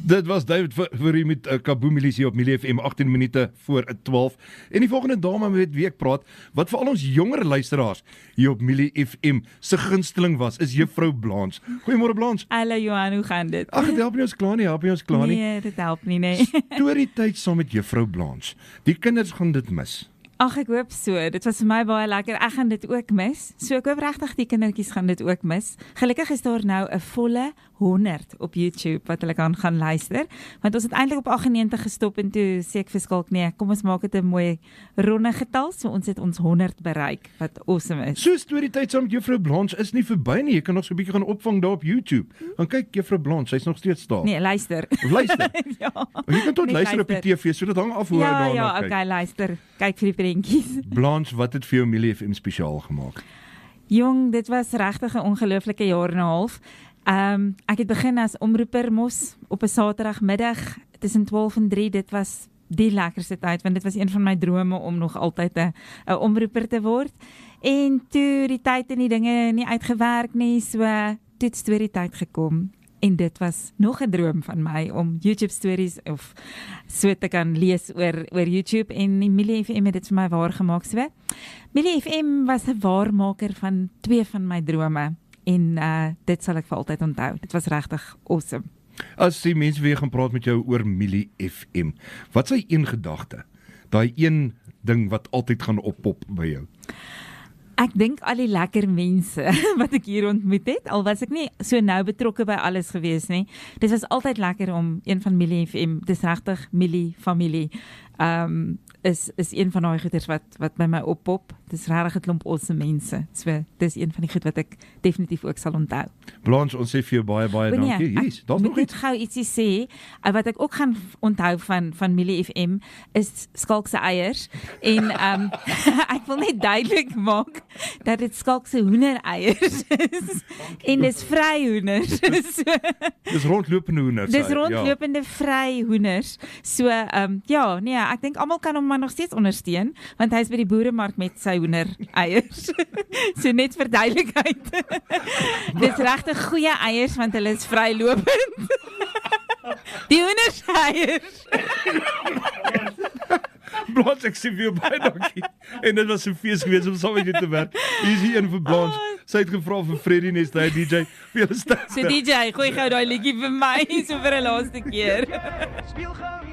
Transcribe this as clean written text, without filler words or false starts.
Dit was David vir u met Kaboom Milisie op Milie FM 18 minute voor 12. En die volgende dame met wie ek praat, wat vir al ons jonger luisteraars hier op Milie FM se gunsteling was, is Juffrou Blanche. Goeiemôre Blanche. Hallo Johan, hoe gaan dit? Ag, dit help nie ons klaar nie, Nee, dit help nie, nee. Storietyd saam met Juffrou Blanche. Die kinders gaan dit mis. Ag, ek hoop so. Dit was vir my baie lekker. Ek gaan dit ook mis. So ek hoop regtig die kindertjies gaan dit ook mis. Gelukkig is daar nou 'n volle 100 op YouTube wat hulle kan gaan luister. Want ons het eintlik op 98 gestop en toe sê ek vir Skalk, nee, kom ons maak dit 'n mooi ronde getal. So ons het ons 100 bereik, wat awesome is. So storietyd saam met Juffrou Blanche is nie verby nie. Jy kan nog so 'n bietjie gaan opvang daar op YouTube. Dan kyk Juffrou Blanche, sy's nog steeds daar. Nee, luister. Luister. Ja. Jy kan tot Nee, luister op die TV, so dit hang af hoe jy daarna Ja, kyk. okay, luister. Kyk vir die prentjies. Blanche, wat het vir jou Milie FM spesiaal gemaak? Jong, dit was regtig 'n ongelooflike jaar en 'n half. Ek het begin as omroeper mos op 'n Saterdagmiddag tussen 12 en 3. Dit was die lekkerste tyd, want dit was een van my drome om nog altyd 'n omroeper te word. En toe die tyd en die dinge nie uitgewerk nie, so toe het storietyd gekom. En dit was nog 'n droom van my om YouTube stories of so te kan lees oor YouTube, en Milie FM het dit vir my waar gemaak. So Milie FM was 'n waarmaker van 2 van my drome, en dit sal ek vir altyd onthou. Dit was regtig awesome. As die mense weer gaan praat met jou oor Milie FM, wat is een gedagte? Daai een ding wat altyd gaan oppop by jou? Ek dink al die lekker mense wat ek hier ontmoet het, al was ek nie so nou betrokke by alles gewees nie. Dit was altyd lekker om een van Milie FM, dis regtig Milie familie, is een van daai goeders wat by my oppop. Dis regtig 'n klomp awesome mense. So dis een van die goed wat ek definitief ook sal onthou. Blanche, ons sê vir jou baie dankie. Yes, daar's nog iets. Ek gou ietsie sê, wat ek ook gaan onthou van Milie FM is Skalk se eiers, en ek wil net duidelik maak dat dit Skalk se hoendereiers is, en dis vryhoenders. So, Dis rondlopende hoenders. dis rondlopende vryhoenders. So ja, nee, ek dink almal kan hom maar nog steeds ondersteun, want hy's by die boeremark met sy hoendereiers. So net vir duidelikheid. Dis regtig goeie eiers, want hulle is vrylopend. Die hoendereiers. Blanche, ek sê vir jou baie dankie. En dit was 'n fees geweest om saam met jou te werk. Hier is hier een vir Blanche. Sy het gevra vir Freddie Nesta, hy DJ. Vir julle sterkte. So DJ, gooi gou daai liedjie vir my, so vir 'n laaste keer. Speel gou